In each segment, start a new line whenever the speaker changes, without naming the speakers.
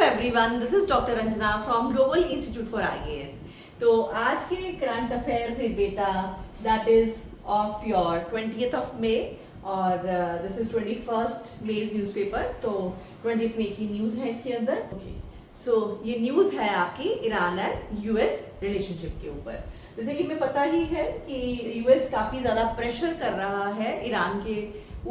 everyone, this is Dr. Anjana from Global Institute for IAS. तो आज के current affair में बेटा that is of your 20th of May और this is 21st May's newspaper. तो 20th May की news है इसके अंदर. So ये न्यूज है आपकी ईरान एंड यूएस रिलेशनशिप के ऊपर. जैसे कि हमें पता ही है कि यूएस काफी ज्यादा प्रेशर कर रहा है ईरान के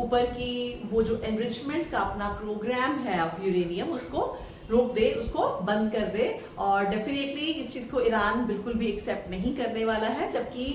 ऊपर कि वो जो एनरिचमेंट का अपना प्रोग्राम है ऑफ यूरेनियम उसको रोक दे, उसको बंद कर दे. और डेफिनेटली इस चीज को ईरान बिल्कुल भी एक्सेप्ट नहीं करने वाला है, जबकि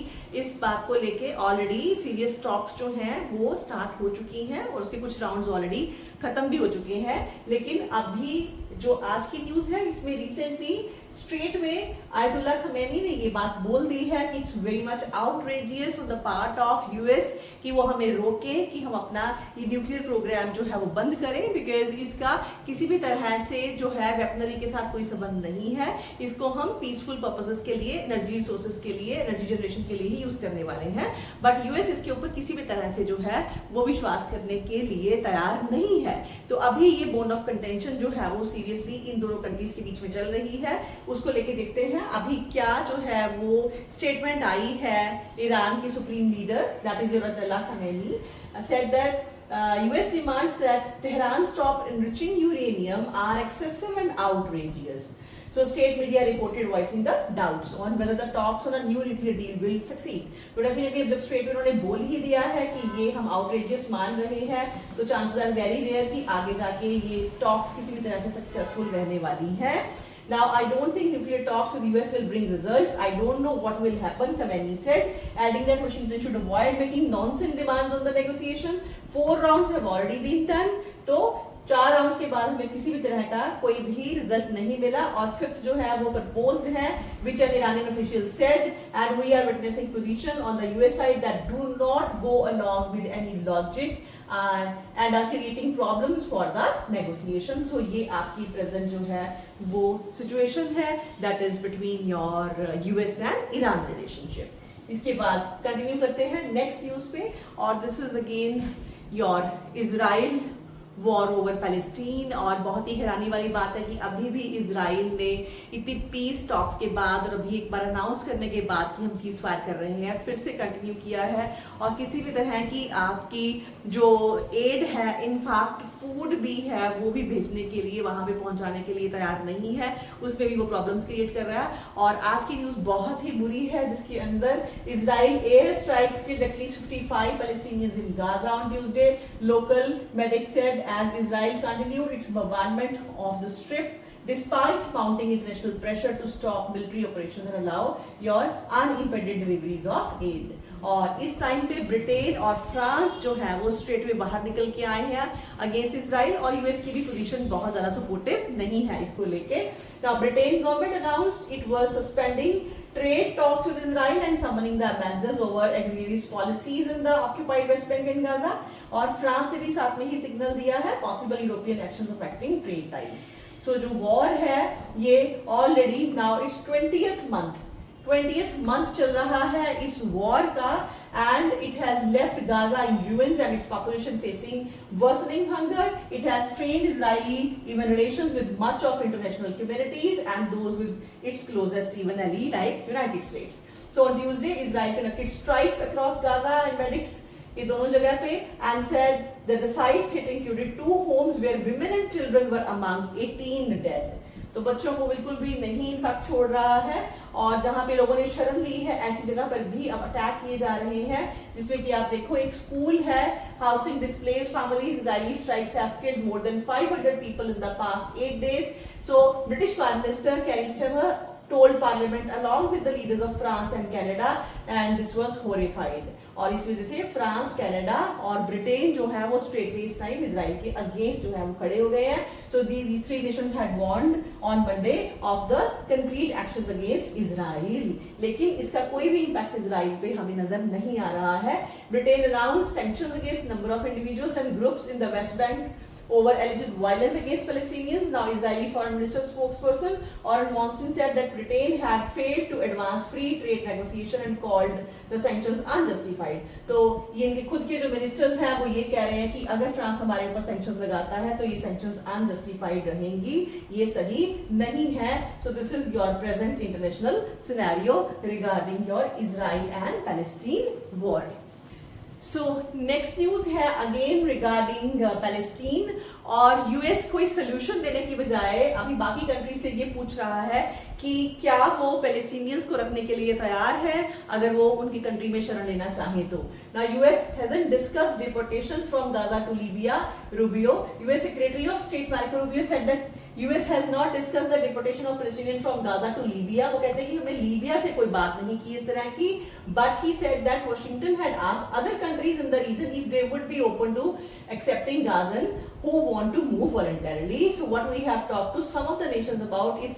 इस बात को लेके ऑलरेडी सीरियस टॉक्स जो हैं वो स्टार्ट हो चुकी हैं और उसके कुछ राउंड्स ऑलरेडी खत्म भी हो चुके हैं. लेकिन अभी जो आज की न्यूज है इसमें recently straight way ayatollah Khamenei ने ये बात बोल दी है कि it's very much outrageous on the part of US कि वो हमें रोके कि हम अपना ये न्यूक्लियर प्रोग्राम जो है वो बंद करें, बिकॉज इसका किसी भी तरह से जो है वेपनरी के साथ कोई संबंध नहीं है. इसको हम पीसफुल पर्पसेस के लिए, एनर्जी रिसोर्सेज के लिए, एनर्जी जनरेशन के लिए ही यूज करने वाले हैं. बट यूएस इसके ऊपर किसी भी तरह से जो है वो विश्वास करने के लिए तैयार नहीं है. तो अभी ये बोन ऑफ कंटेंशन जो है वो सीरियसली इन दोनों कंट्रीज के बीच में चल रही है. उसको लेके देखते हैं अभी क्या जो है वो स्टेटमेंट आई है ईरान की supreme leader that is अयतुल्ला Khamenei said that US demands that Tehran stop enriching uranium are excessive and outrageous. So state media reported voicing the doubts on whether the talks on a new nuclear deal will succeed. तो definitely जब straight उन्होंने बोल ही दिया है कि ये हम outrageous मान रहे हैं तो chances are very rare कि आगे जाके ये talks किसी भी तरह से successful रहने वाली है. Now, I don't think nuclear talks with US will bring results. I don't know what will happen, Khamenei said, adding that Washington should avoid making nonsense demands on the negotiation. 4 rounds have already been done. तो 4 rounds के बाद हमें किसी भी तरह का कोई भी रिजल्ट नहीं मिला और 5th जो है वो प्रपोज्ड है, which an Iranian official said, and we are witnessing position on the US side that do not go along with any logic and are creating problems for the negotiation. So ये आपकी present जो है वो situation है that is between your US and Iran relationship. इसके बाद continue करते हैं नेक्स्ट न्यूज पे और this is again your Israel war over Palestine. और बहुत ही हैरानी वाली बात है कि अभी भी इजराइल ने इतनी पीस टॉक्स के बाद और अभी एक बार अनाउंस करने के बाद कि हम सीज फायर कर रहे हैं फिर से कंटिन्यू किया है और किसी भी तरह की आपकी जो एड है, इनफैक्ट फूड भी है वो भी भेजने के लिए, वहां पे पहुंचाने के लिए तैयार नहीं है. उसमें भी वो प्रॉब्लम्स क्रिएट कर रहा है. और आज की न्यूज बहुत ही बुरी है जिसके अंदर Israel air strikes killed at least 55 Palestinians in Gaza on Tuesday. Local medics said as Israel continued its bombardment of the strip despite mounting international pressure to stop military operations and allow your unimpeded deliveries of aid. और इस time पे Britain और France जो है वो straight में बाहर निकल के आए हैं अगेंस्ट इजराइल और यूएस की भी पोजीशन बहुत ज्यादा सपोर्टिव नहीं है इसको लेके. Now Britain government announced it was suspending trade talks with Israel and summoning the ambassadors over agrarian policies in the occupied West Bank and Gaza. और फ्रांस ने भी साथ में ही सिग्नल दिया है possible European actions affecting trade ties. So जो war है ये already now it's 20th month चल रहा है इस वॉर का and it has left Gaza in ruins and its population facing worsening hunger. It has strained Israeli even relations with much of international communities and those with its closest even ally like United States. So on Tuesday, Israel conducted strikes across Gaza and medics ये दोनों जगह पे and said that the sites hit included 2 homes where women and children were among 18 dead. तो बच्चों को बिल्कुल भी नहीं इनफैक्ट छोड़ रहा है और जहां पे लोगों ने शरण ली है ऐसी जगह पर भी अब अटैक किए जा रहे हैं जिसमें कि आप देखो एक स्कूल है housing displaced families. Israeli strikes have killed more than 500 people in the past 8 days. So British Prime Minister Keir Starmer told Parliament along with the leaders of France and Canada and this was horrified. और इस वजह से France, Canada और Britain जो है वो straight way इस time Israel के अगेंस्ट जो है वो खड़े हो गए हैं. सो these 3 nations had warned on Monday of the concrete actions against Israel. लेकिन इसका कोई भी इम्पैक्ट इजराइल पे हमें नजर नहीं आ रहा है. Britain announced sanctions against number of individuals and groups in the West Bank over alleged violence against Palestinians. Now Israeli Foreign Minister spokesperson Oren Monson said that Britain had failed to advance free trade negotiation and called the sanctions unjustified. तो ये इनके खुद के जो ministers हैं वो ये कह रहे हैं कि अगर फ्रांस हमारे ऊपर सैंक्शंस लगाता है तो ये सैंक्शंस अनजस्टिफाइड रहेंगी, ये सही नहीं है. So this is your present international scenario regarding your Israel and Palestine war. So next news है अगेन रिगार्डिंग पैलेस्टीन, और यूएस कोई सोल्यूशन देने की बजाय अभी बाकी कंट्री से ये पूछ रहा है कि क्या वो पैलेस्टीनियंस को रखने के लिए तैयार है अगर वो उनकी कंट्री में शरण लेना चाहे तो. Now US hasn't discussed deportation from Gaza to Libya. Rubio, US Secretary of State Marco Rubio said that US has not discussed the deportation of Palestinians from Gaza to Libya. वो कहते हैं कि हमने लीबिया से कोई बात नहीं की इस तरह की, but he said that Washington had asked other countries in the region if they would be open to accepting Gazans who want to move voluntarily. So what we have talked to some of the nations about, if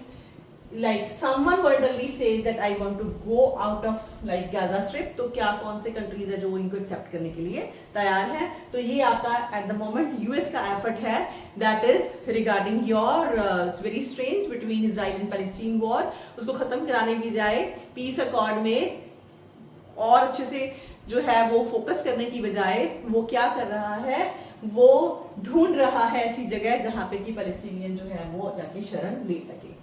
like someone voluntarily says that I want to go out of like Gaza Strip, तो क्या कौन से countries है जो इनको accept करने के लिए तैयार है. तो ये आपका एट द मोमेंट यूएस का एफर्ट है, that is regarding your very strange between Israel and Palestine war. उसको खत्म कराने की जाए पीस अकॉर्ड में और अच्छे से जो है वो फोकस करने की बजाय वो क्या कर रहा है, वो ढूंढ रहा है ऐसी जगह जहां पे कि पैलेस्टीनियन जो है वो जाके शरण ले सके.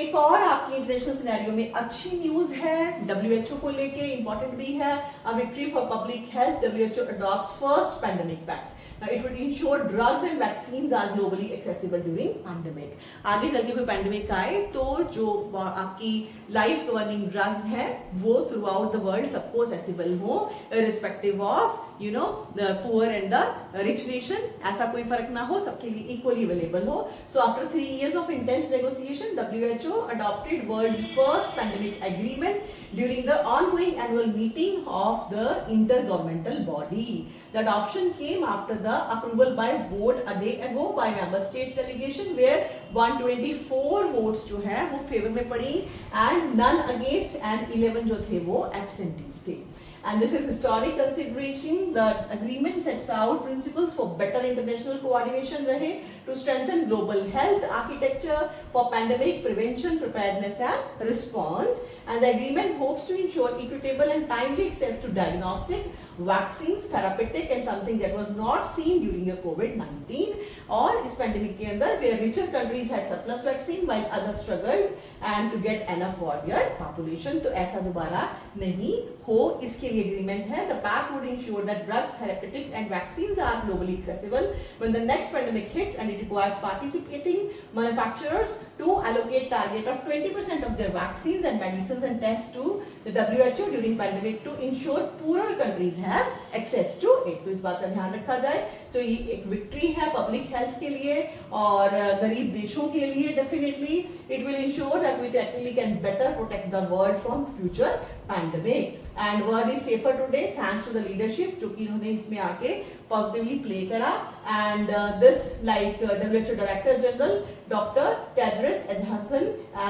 एक और आपकी इंटरनेशनल सिनेरियो में अच्छी न्यूज है, WHO को लेके इंपॉर्टेंट भी है. अ victory for public health, WHO adopts first pandemic pact. It would ensure drugs and vaccines are globally accessible during pandemic. आगे चल के कोई पैंडेमिक आए तो जो आपकी लाइफ गवर्निंग ड्रग्स हैं वो थ्रू आउट द वर्ल्ड सबको accessible हो, irrespective of you know the poor and the rich nation. ऐसा कोई फर्क ना हो, सबके लिए equally available हो. So after 3 years of intense negotiation, WHO adopted world's first pandemic agreement during the ongoing annual meeting of the intergovernmental body. The adoption came after the approval by vote a day ago by member states delegation, where 124 votes जो है वो favour में पड़ी and none against and 11 जो थे वो absentees थे. And this is historic consideration. The agreement sets out principles for better international coordination रहे to strengthen global health architecture for pandemic prevention, preparedness and response. And the agreement hopes to ensure equitable and timely access to diagnostic, vaccines, therapeutic and something that was not seen during the COVID-19 और इस pandemic के अंदर where richer countries had surplus vaccine while others struggled and to get enough for their population. तो ऐसा दोबारा नहीं हो, इसके लिए agreement है. The pact would ensure that drug, therapeutic and vaccines are globally accessible when the next pandemic hits, and it requires participating manufacturers to allocate target of 20% of their vaccines and medicines and tests to the WHO during pandemic to ensure poorer countries have access to it. तो इस बात का ध्यान रखा जाए. तो ये एक विक्ट्री है पब्लिक हेल्थ के लिए और गरीब देशों के लिए. Definitely it will ensure that we technically can better protect the world from future pandemic. And world is safer today thanks to the leadership जो कि इन्होंने इसमें आके पॉजिटिवली प्ले करा. And this like WHO director general doctor Tedros Adhanom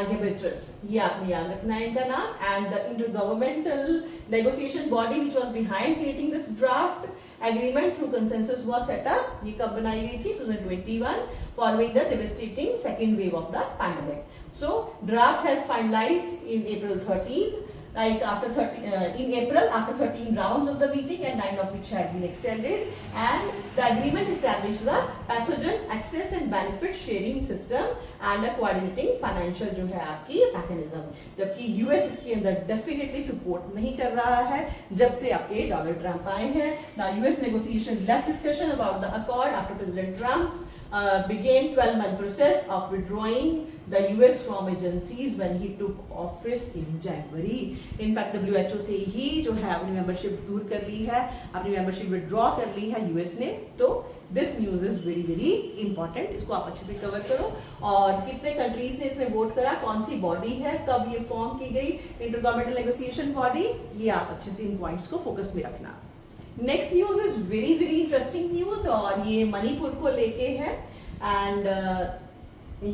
Ghebreyesus, ये आपने याद रखना है इनका नाम. And the intergovernmental negotiation body which was behind creating this draft agreement through consensus was set up. ये कब बनाई गई थी? 2021 following the devastating second wave of the pandemic. So draft has finalized in April 13, like after 13 in April after 13 rounds of the meeting and 9 of which had been extended, and the agreement established the pathogen access and benefit sharing system and a coordinating financial जो है आपकी mechanism. जबकि US इसके अंदर definitely support नहीं कर रहा है जब से आपके डोनाल्ड ट्रंप आए हैं. Now US negotiation left discussion about the accord after President Trump began 12-month process of withdrawing the US from agencies when he took office in January. In fact, WHO से ही जो है अपनी membership दूर कर ली है, अपनी membership withdraw कर ली है US ने. तो this news is very very important. इसको आप अच्छे से कवर करो. और कितने कंट्रीज ने इसमें वोट करा, कौन सी बॉडी है, कब ये फॉर्म की गई, इंटरगवर्नमेंटल नेगोशिएशन बॉडी, ये आप अच्छे से इन पॉइंट्स को फोकस में रखना. Next news is very very interesting news और ये मणिपुर को लेके है. एंड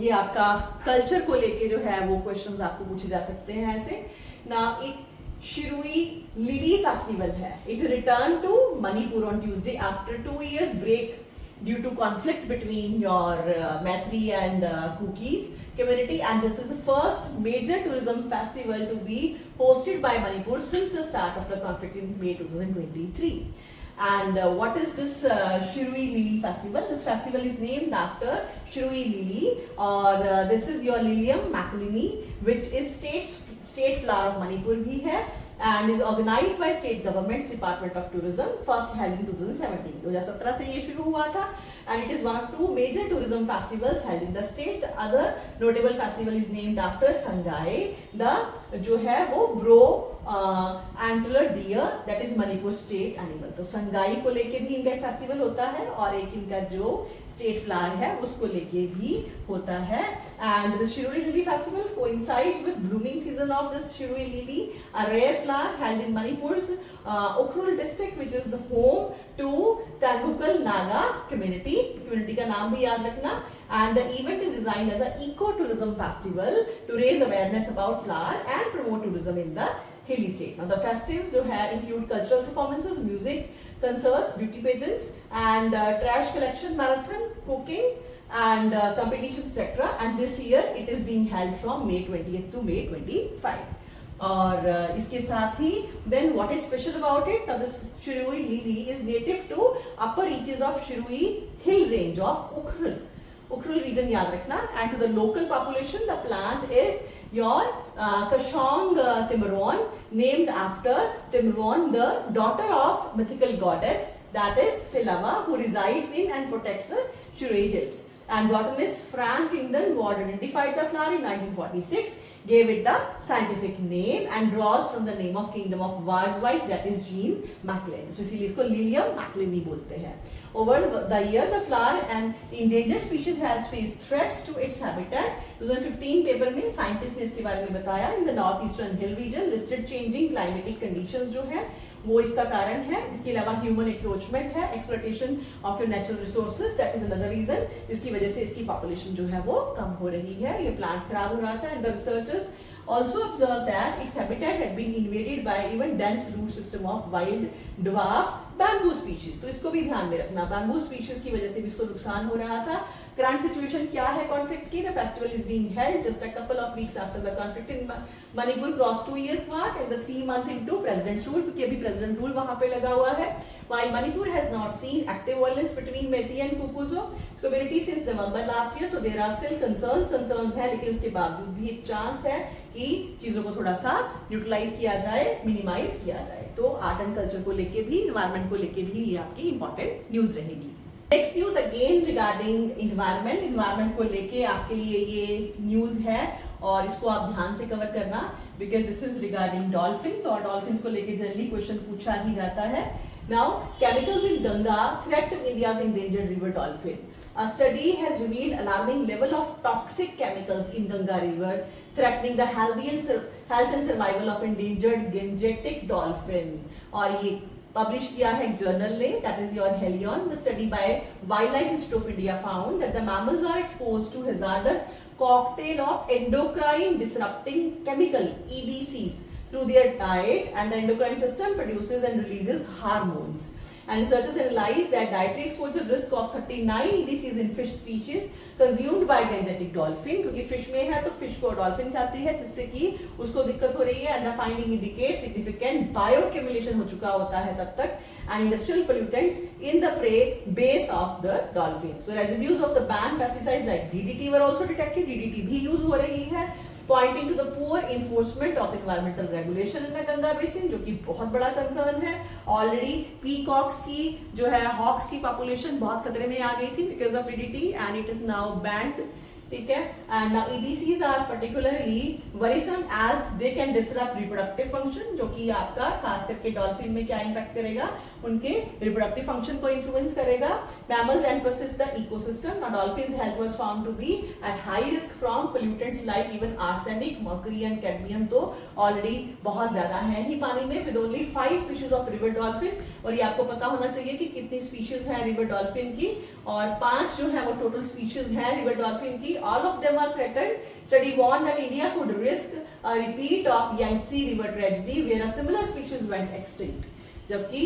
ये आपका कल्चर को लेके जो है वो क्वेश्चंस आपको पूछे जा सकते हैं ऐसे ना. एक शिरुई लिली फेस्टिवल है. It return to Manipur on Tuesday after 2 years break due to conflict between your Maitri and Kukis community, and this is the first major tourism festival to be hosted by Manipur since the start of the conflict in May 2023. And what is this Shirui Lily festival? This festival is named after Shirui Lily, or this is your Lilium maculini, which is state flower of Manipur bhi hai, and is organized by state government's Department of Tourism, first held in 2017. 2017 से ये शुरू हुआ था, and it is one of two major tourism festivals held in the state. The other notable festival is named after Sangai, the जो है वो bro antler deer, that is Manipur state animal. तो संगाई को लेके भी इनका एक फेस्टिवल होता है, और एक इनका जो स्टेट फ्लावर है उसको लेके भी होता है. And the Shirui Lily festival coincides with blooming season of this Shirui Lily, a rare flower held in Manipur's Ukhrul district, which is the home to Tanbukal Naga community. Community का नाम भी याद रखना. And the event is designed as an eco-tourism festival to raise awareness about flower and promote tourism in the hilly state. Now the festives जो है include cultural performances, music, concerts, beauty pageants, and trash collection marathon, cooking, and competitions, etc. And this year it is being held from May 20th to May 25. और इसके साथ ही then what is special about it? Now this Shirui Lily is native to upper reaches of Shirui hill range of Ukhrul. Ukhrul region याद रखना. And to the local population, the plant is your Kashong Timron, named after Timron, the daughter of mythical goddess, that is Philava, who resides in and protects the Shirui hills. And botanist Frank Kingdon, who identified the flower in 1946, gave it the scientific name and draws from the name of kingdom of Warswife, that is Jean Macklin. So इसीलिए इसको Lilium macklini बोलते हैं. Over the year, the flower and endangered species has faced threats to its habitat. 2015 paper में scientist ने इसके बारे में बताया. In the northeastern hill region, listed changing climatic conditions जो है वो इसका कारण है. इसके अलावा ह्यूमन एक्रोचमेंट है, exploitation of your natural resources, that is another reason. इसकी वजह से इसकी पॉपुलेशन जो है वो कम हो रही है. ये प्लांट खराब हो रहा था. And the researchers also observed that its habitat had been invaded by even dense root system of wild dwarf bamboo species. तो इसको भी ध्यान में रखना. Bamboo species की वजह से भी इसको नुकसान हो रहा था. Current situation क्या है conflict की? The festival is being held just a couple of weeks after the conflict in Manipur crossed 2 years mark and the 3 month into president's rule, क्योंकि अभी president rule वहाँ पे लगा हुआ है. While Manipur has not seen active violence between Meitei and Kukuzo community since November last year, so there are still concerns है, लेकिन उसके बावजूद भी एक चांस है कि चीजों को थोड़ा सा न्यूट्रलाइज किया जाए, मिनिमाइज किया जाए. तो आर्ट एंड कल्चर को लेके भी, इन्वायरमेंट को लेके भी ये आपकी इंपॉर्टेंट न्यूज रहेगी. Next news again regarding environment. Environment को लेके आपके लिए ये न्यूज है और इसको आप ध्यान से कवर करना, because this is regarding dolphins, और डॉल्फिन्स को लेके जनरली क्वेश्चन पूछा ही जाता है. Now chemicals in Ganga threat to India's endangered river dolphin. A study has revealed alarming level of toxic chemicals in Ganga river, threatening the health and survival of endangered gangetic dolphin. और ये publish किया है journal ने, that is your Helion. The study by Wildlife Institute of India found that the mammals are exposed to hazardous cocktail of endocrine disrupting chemical EDCs through their diet, and the endocrine system produces and releases hormones. And researchers analyzed that dietary exposure risk of 39 EDCs in fish species consumed by gangetic dolphin, क्योंकि fish में है तो fish को dolphin खाती है जिससे कि उसको दिक्कत हो रही है. And the finding indicate significant bioaccumulation हो चुका होता है तब तक, and industrial pollutants in the prey base of the dolphin. So residues of the banned pesticides like DDT were also detected. DDT भी यूज हो रही है, pointing to the poor enforcement of environmental regulation in the Ganga basin, जो कि बहुत बड़ा concern है. Already peacocks की जो है, हॉक्स की पॉपुलेशन बहुत खतरे में आ गई थी because of DDT, and it is now banned. ठीक है. And now EDCs are particularly worrisome as they can disrupt reproductive function, जो कि आपका खास करके डॉल्फिन में क्या इंपैक्ट करेगा, उनके रिप्रोडक्टिव फंक्शन को इन्फ्लुएंस करेगा. Mammals and persist the ecosystem. Now dolphins health was found to be at high risk from pollutants like even arsenic, mercury and cadmium, तो ऑलरेडी बहुत ज्यादा है ही पानी में, with only 5 species of river dolphin. और ये आपको पता होना चाहिए कि कितनी स्पीशीज है रिवर डॉल्फिन की, और 5 जो है वो टोटल स्पीशीज है रिवर डॉल्फिन की. All of them are threatened. Study warned that India could risk a repeat of Yangtze River tragedy, where a similar species went extinct. जबकि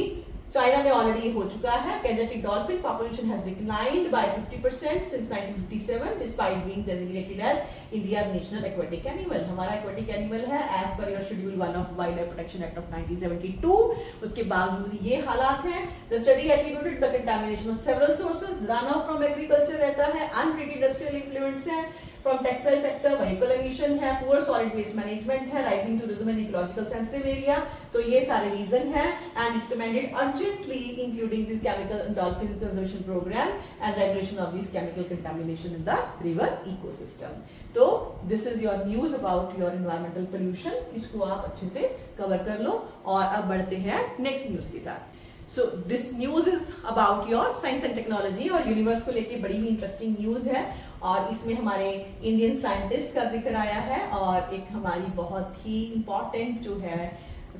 चाइना में ऑलरेडी हो चुका है। Gangetic dolphin population has declined by 50% since 1957 despite being designated as India's national aquatic animal. हमारा aquatic animal है as per your schedule 1 of Wildlife Protection Act of 1972। उसके बावजूद ये हालात हैं। The study attributed the contamination of several sources, runoff from agriculture रहता है, untreated industrial effluents हैं, from textile sector, vehicle emission है, poor solid waste management है, rising tourism and ecological sensitive area। तो ये सारे रीजन है and recommended urgently including this chemical dolphin conservation program and regulation of these chemical contamination in the river ecosystem। तो this is your news about your environmental pollution, इसको आप अच्छे से cover कर लो। और अब बढ़ते हैं नेक्स्ट न्यूज के साथ। So this news is about your science and technology और यूनिवर्स को लेके बड़ी ही इंटरेस्टिंग न्यूज है और इसमें हमारे इंडियन साइंटिस्ट का जिक्र आया है और एक हमारी बहुत ही इंपॉर्टेंट जो है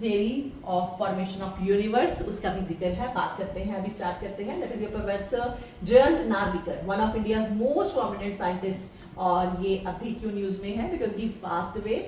theory of formation of universe उसका भी जिक्र है। बात करते हैं, अभी स्टार्ट करते हैं। That is your professor Jayant Narlikar, one of India's most prominent scientists। और ये अभी क्यों न्यूज में है? Because he passed away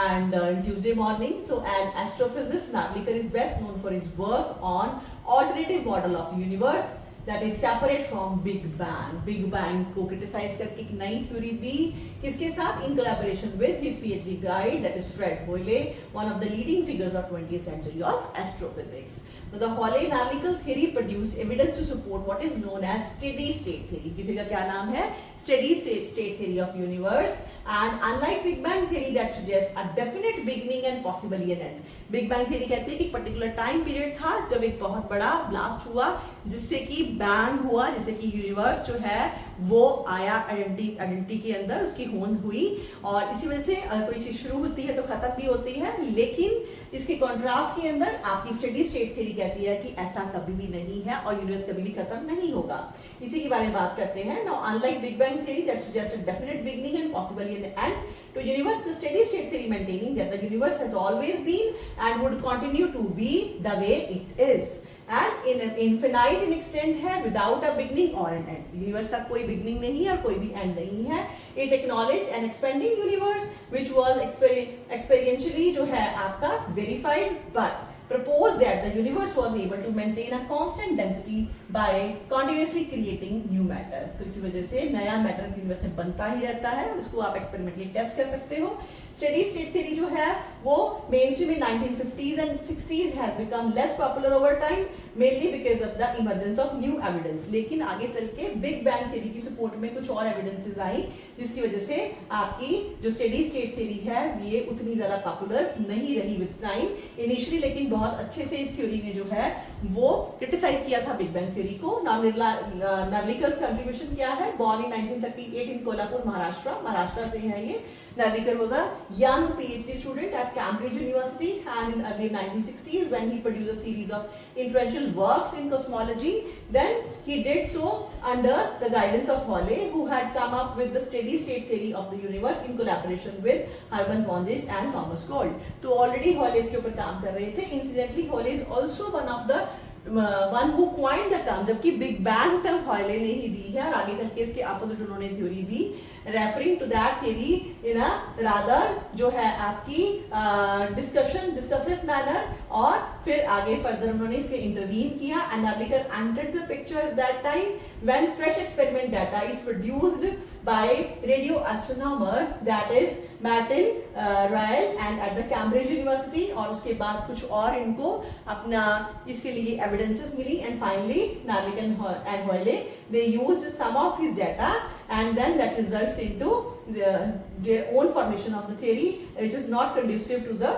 and Tuesday morning। So an astrophysicist, Narlikar is best known for his work on alternative model of universe that is separate from Big Bang। Big Bang को criticise करके एक नई theory दी, किसके साथ? In collaboration with his PhD guide that is Fred Hoyle, one of the leading figures of 20th century of astrophysics। So the Hoyle-Narlikar theory produced evidence to support what is known as steady state theory। किसी का क्या नाम है? Steady state theory of universe। And unlike Big Bang theory that suggests a definite beginning and possibly an end। Big Bang theory कहते हैं कि particular time period था जब एक बहुत बड़ा ब्लास्ट हुआ जिससे कि बैंग हुआ, जिससे कि यूनिवर्स जो है वो आया आइडेंटिटी के अंदर, उसकी होंद हुई और इसी वजह से कोई चीज शुरू होती है तो खत्म भी होती है। लेकिन इसके कॉन्ट्रास्ट के अंदर आपकी स्टेडी स्टेट थ्योरी कहती है कि ऐसा कभी भी नहीं है और यूनिवर्स कभी भी खत्म नहीं होगा। इसी के बारे में बात करते हैं। Now unlike big bang theory that suggest a definite beginning and possibly an end to universe, the steady state theory maintaining that the universe has always been and would continue to be the way it is and in infinite in extent है without a beginning or an end। universe का कोई beginning नहीं है और कोई भी end नहीं है। it acknowledged an expanding universe which was experientially जो है आपका verified but proposed that the universe was able to maintain a constant density by continuously creating new matter। तो इसी वजह से नया मैटर यूनिवर्स में बनता ही रहता है और उसको आप एक्सपेरिमेंटली टेस्ट कर सकते हो। स्टेडी स्टेट थ्योरी जो है वो mainstream in 1950s and 60s has become less popular over time mainly because of the emergence of new evidence। लेकिन आगे चल के बिग बैंग थ्योरी की सपोर्ट में कुछ और एविडेंसेस आई जिसकी वजह से आपकी जो स्टेडी स्टेट थ्योरी है ये उतनी ज्यादा पॉपुलर नहीं रही विद टाइम इनिशियली, लेकिन बहुत अच्छे से इस थ्योरी ने जो है वो क्रिटिसाइज किया था बिग बैंग थ्योरी को। नार्लिकर्स कंट्रीब्यूशन क्या है? बॉर्न इन 1938 इन कोल्हापुर महाराष्ट्र से है ये। Narlikar was a young PhD student at Cambridge University and in early 1960s when he produced a series of influential works in cosmology, then he did so under the guidance of Hoyle who had come up with the steady state theory of the universe in collaboration with Hermann von Zais and Thomas Gold। तो already Hoyle इसके ऊपर काम कर रहे थे। Incidentally Hoyle is also one of the one who coined the term, जबकि big bang term हॉयले ने ही दी है और आगे चल के इसके अपोजिट उन्होंने थ्योरी दी referring to that theory in a rather जो है आपकी डिस्कसिव मैनर और फिर आगे फर्दर उन्होंने इसके इंटरवीन किया। And Narlikar entered the picture that time when fresh experiment data is produced by radio astronomer that is Martin Ryle and at the Cambridge University. और उसके बाद कुछ और इनको अपना इसके लिए एविडेंसेस मिली and finally Narlikar and Hoyle they used some of his data and then that results into their own formation of the theory which is not conducive to the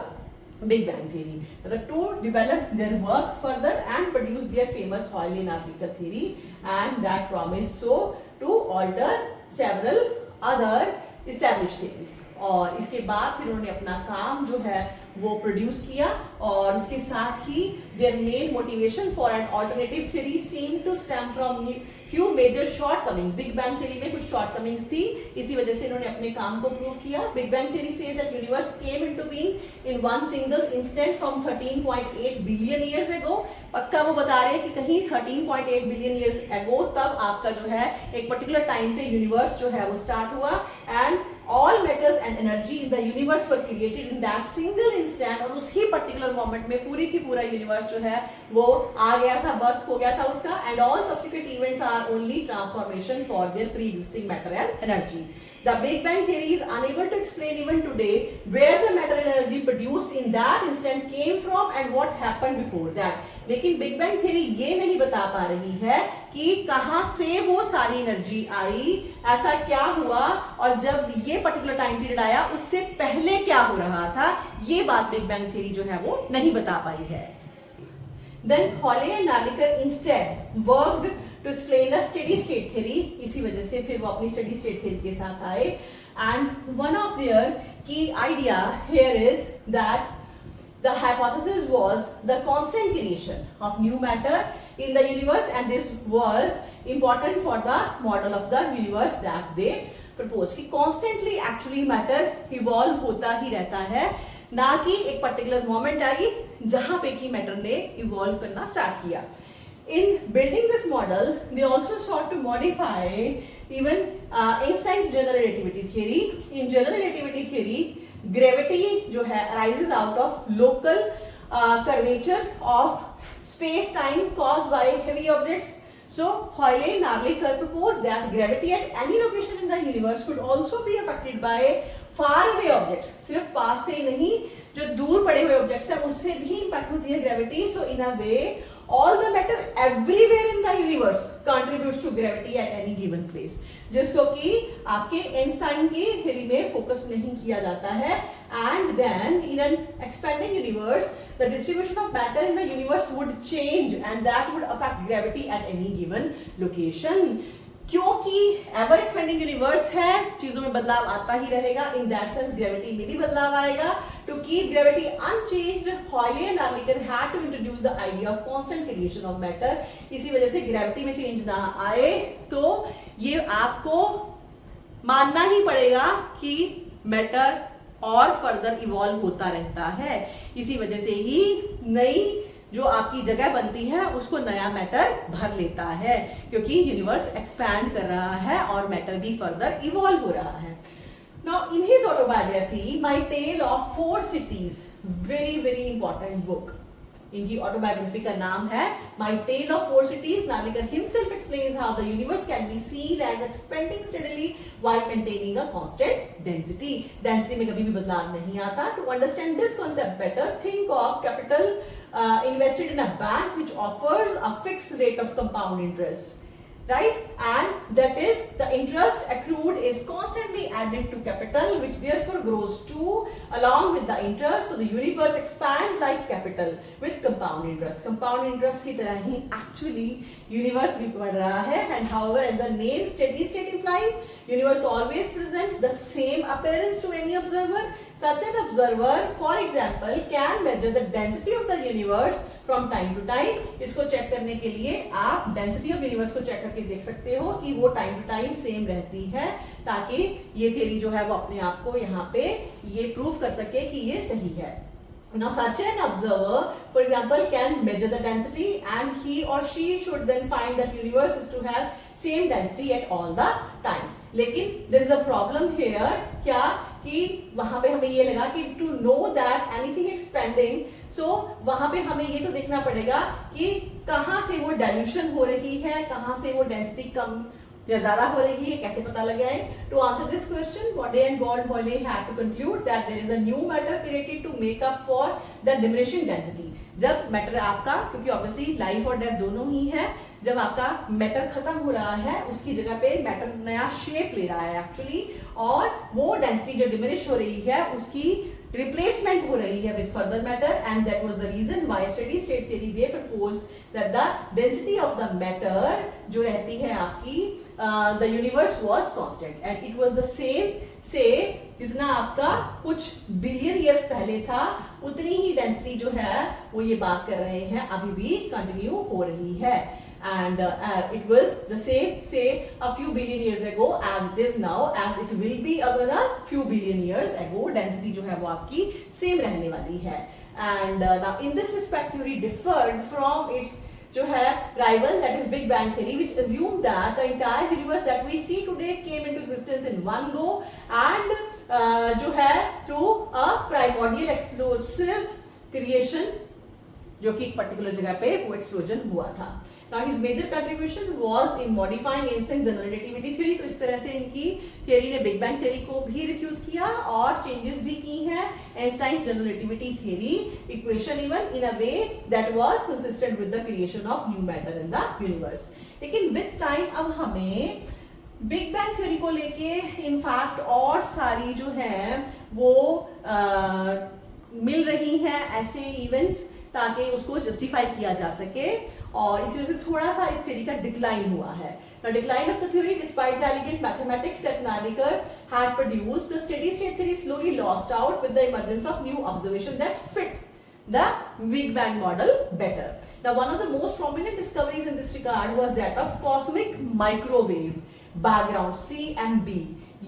Big Bang theory। The two developed their work further and produced their famous Hoyle-Narlikar theory and that promised so to alter several other established theories। और इसके बाद फिर उन्होंने अपना काम जो है वो प्रोड्यूस किया और उसके साथ ही their main motivation for an alternative theory seemed to stem from few major shortcomings। Big bang theory में कुछ शॉर्टकमिंग्स थी, इसी वजह से इन्होंने अपने काम को प्रूव किया। Big bang theory says that universe came into being in one single instant from 13.8 billion years ago. पक्का वो बता रहे हैं कि कहीं 13.8 बिलियन ईयर्स एगो तब आपका जो है एक पर्टिकुलर टाइम पे यूनिवर्स जो है वो स्टार्ट हुआ and all matters and energy in the universe were created in that single instant, और उसी पर्टिकुलर मोमेंट में पूरी की पूरा यूनिवर्स जो है वो आ गया था, बर्थ हो गया था उसका, and all subsequent events are only transformation for their pre existing matter and energy. The Big Bang theory is unable to explain even today where the matter and energy produced in that instant came from and what happened before that. लेकिन big bang theory ये नहीं बता पा रही है कि कहां से वो सारी एनर्जी आई, ऐसा क्या हुआ, और जब ये पर्टिकुलर टाइम पीरियड आया उससे पहले क्या हो रहा था, ये बात बिग बैंग थ्योरी जो है वो नहीं बता पाई है. Then Hawley and Narlikar instead worked to explain the steady state theory. इसी वजह से फिर वो अपनी steady state theory के साथ आए, and one of their key idea here is that the hypothesis was the constant creation of new matter in the universe, and this was important for the model of the universe that they proposed. कि constantly actually matter evolve होता ही रहता है, ना कि एक particular moment I जहां पे की मैटर ने इवॉल्व करना स्टार्ट किया. In building this model, they also sought to modify even Einstein's general relativity theory. In general relativity theory, gravity जो है arises out of local curvature of space-time caused by heavy objects. So Hawley and Narlikar proposed that gravity at any location in the universe could also be affected by far away objects. सिर्फ पास से नहीं, जो दूर पड़े हुए objects हैं उससे भी इम्पैक्ट होती है gravity. So in a way all the matter everywhere in the universe contributes to gravity at any given place, जिसको कि आपके आइंस्टाइन की थ्योरी में फोकस नहीं किया जाता है. And then in an expanding universe, the distribution of matter in the universe would change and that would affect gravity at any given location. क्योंकि एवर एक्सपेंडिंग यूनिवर्स है, चीजों में बदलाव आता ही रहेगा. इन दैट सेंस ग्रेविटी में भी बदलाव आएगा. To keep gravity unchanged, Hoyle and Narlikar had to introduce the idea of constant creation of matter. इसी वजह से ग्रेविटी में चेंज ना आए तो ये आपको मानना ही पड़ेगा कि मैटर और फर्दर इवॉल्व होता रहता है. इसी वजह से ही नई जो आपकी जगह बनती है उसको नया मैटर भर लेता है, क्योंकि यूनिवर्स एक्सपैंड कर रहा है और मैटर भी फर्दर इवॉल्व हो रहा है. Now in his autobiography, My Tale of Four Cities, very very important book. इनकी ऑटोबायोग्राफी का नाम है My Tale of Four Cities. Narlikar himself explains how the universe can be seen as expanding steadily while maintaining a constant density. Density में कभी भी बदलाव नहीं आता. To understand this concept better, think of capital invested in a bank which offers a fixed rate of compound interest. Right, and that is the interest accrued is constantly added to capital, which therefore grows too along with the interest. So the universe expands like capital with compound interest. Compound interest की तरह ही actually universe भी बढ़ रहा है. And however, as the name steady state implies, universe always presents the same appearance to any observer. Such an observer, for example, can measure the density of the universe from time to time. इसको check करने के लिए आप density of universe को check करके देख सकते हो कि वो टाइम टू टाइम सेम रहती है, ताकि ये थ्योरी जो है वो अपने आप को यहाँ पे ये प्रूव कर सके कि ये सही है. Now such an observer, for example, can measure the density and he or she should then find that universe is to have same density at all the time. लेकिन there is a problem here, क्या कि वहां पे हमें ये लगा कि to know that anything expanding, so वहां पे हमें ये तो देखना पड़ेगा कि कहां से वो डाइल्यूशन हो रही है, कहां से वो डेंसिटी कम या ज्यादा हो रही है, कैसे पता लगाए. To answer this question, Bode and Gold-Hawley had to conclude that there is a new matter created to make up for the diminishing density. जब मैटर आपका, क्योंकि ऑब्वियसली लाइफ और डेथ दोनों ही है, जब आपका मैटर खत्म हो रहा है उसकी जगह पे मैटर नया शेप ले रहा है एक्चुअली, और वो डेंसिटी जो डिमिनिश हो रही है उसकी replacement हो रही है with further matter, and that was the reason why steady state theory they proposed that the density of the matter जो रहती है आपकी the universe was constant and it was the same, say जितना आपका कुछ बिलियन ईयर्स पहले था उतनी ही डेंसिटी जो है वो ये बात कर रहे हैं अभी भी कंटिन्यू हो रही है. And it was the same, say a few billion years ago as it is now, as it will be अगर a few billion years ago. Density जो है वो आपकी same रहने वाली है. And now in this respect theory differed from its जो है rival, that is Big Bang theory, which assumed that the entire universe that we see today came into existence in one go, and जो है through a primordial explosive creation, जो कि एक particular जगह पे वो एक्सप्लोजन हुआ था। Now his major contribution was in modifying Einstein's general relativity theory। तो इस तरह से इनकी थियरी ने बिग बैंग थियरी को भी रिफ्यूज किया और चेंजेस भी की हैं Einstein's general relativity theory equation even in a way that was consistent with the creation of new matter in the universe। लेकिन with time अब हमें बिग बैंग थ्योरी को लेके इनफैक्ट और सारी जो है वो मिल रही हैं ऐसे इवेंट्स ताकि उसको जस्टिफाई किया जा सके, और इसी वजह से थोड़ा सा इस थ्योरी का डिक्लाइन हुआ है। The decline of the theory despite the elegant mathematics that Narlikar had produced, the steady state theory slowly lost out with the emergence of new observation that fit the Big Bang model better। Now one of the most prominent discoveries in this regard was that of cosmic microwave background CMB।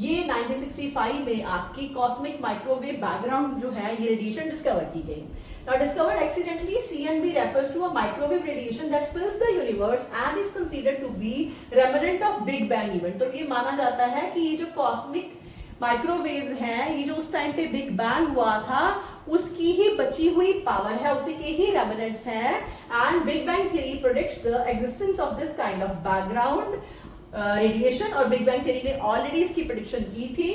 ये 1965 में आपकी cosmic microwave background जो है ये radiation discover की गई। Now discovered accidentally, CMB refers to a microwave radiation that fills the universe and is considered to be remnant of Big Bang event। तो ये माना जाता है कि ये जो कॉस्मिक माइक्रोवेव्स हैं, ये जो उस टाइम पे बिग बैंग हुआ था उसकी ही बची हुई पावर है, उसी के ही रेमिनेंट्स हैं। And big bang theory predicts the existence of this kind of background radiation, और बिग बैंग थ्योरी ने ऑलरेडी इसकी प्रेडिक्शन की थी।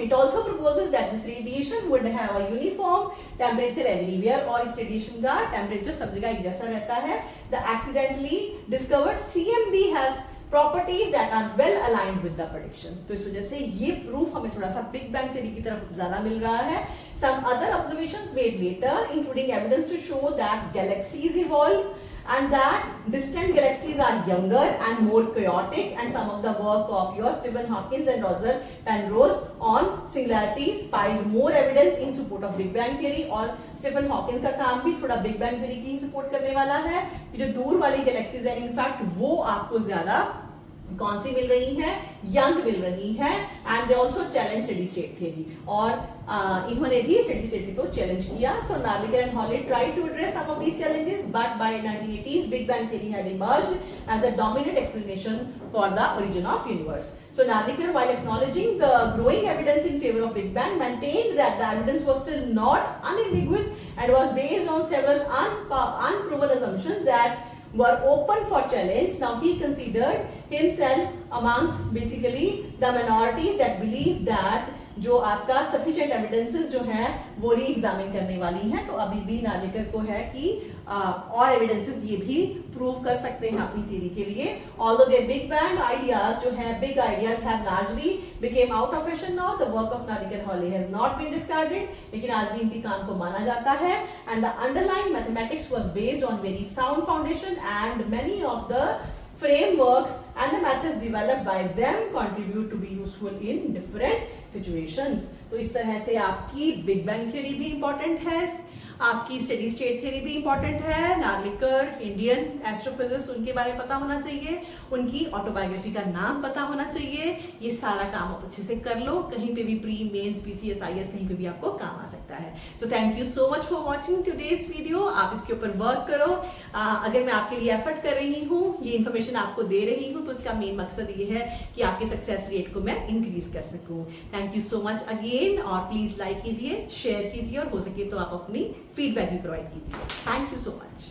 It also proposes that this radiation would have a uniform temperature everywhere, और इस radiation का temperature सब जगह एक जैसा रहता है। The accidentally discovered CMB has properties that are well aligned with the prediction। तो इस वजह से ये प्रूफ हमें थोड़ा सा बिग बैंग थ्योरी की तरफ ज्यादा मिल रहा है। Some other observations made later, including evidence to show that galaxies evolve and that distant galaxies are younger and more chaotic, and some of the work of your Stephen Hawking and Roger Penrose on singularities piled more evidence in support of Big Bang theory। और Stephen Hawkins का काम भी थोड़ा big bang theory की support करने वाला है कि जो दूर वाली गैलेक्सीज है इनफैक्ट वो आपको ज्यादा कौन सी मिल रही है, यंग मिल रही है। And they also challenge steady state theory, और इन्होंने भी स्टेडी स्टेट को चैलेंज किया। So Narlikar and Hoyle tried to address some of these challenges, but by 1980s big bang theory had emerged as a dominant explanation for the origin of universe. So Narlikar, while acknowledging the growing evidence in favor of Big Bang, maintained that the evidence was still not unambiguous and was based on several unproven assumptions that were open for challenge। Now he considered himself amongst basically the minorities that believe that जो आपका sufficient evidences जो हैं वो री-एग्जामिन करने वाली हैं। तो अभी भी नार्लिकर को है कि और एविडेंसेस ये भी प्रूव कर सकते हैं अपनी थ्योरी के लिए। Although their Big Bang ideas जो है big ideas have largely became out of fashion now, the work of Narlikar Hawley has not been discarded, लेकिन आज भी इनके काम को माना जाता है। And the underlying mathematics was based on very sound foundation, and many of the frameworks and the methods developed by them contribute to be useful in different situations। तो इस तरह से आपकी बिग बैंग थ्योरी भी important है, आपकी steady state theory भी important है। नार्लिकर इंडियन एस्ट्रोफिजिस्ट, उनके बारे में पता होना चाहिए, उनकी ऑटोबायोग्राफी का नाम पता होना चाहिए। ये सारा काम आप अच्छे से कर लो, कहीं पे भी प्री मेंस पीसीएस आईएएस कहीं पे भी आपको काम आ सकता है। So thank you so much for watching today's video. आप इसके ऊपर वर्क करो। अगर मैं आपके लिए एफर्ट कर रही हूँ, ये इन्फॉर्मेशन आपको दे रही हूँ, तो इसका मेन मकसद ये है कि आपके सक्सेस रेट को मैं इंक्रीज कर सकूँ। Thank you so much again, और प्लीज लाइक कीजिए, शेयर कीजिए, और हो सके तो आप अपनी फीडबैक भी प्रोवाइड कीजिए। Thank you so much.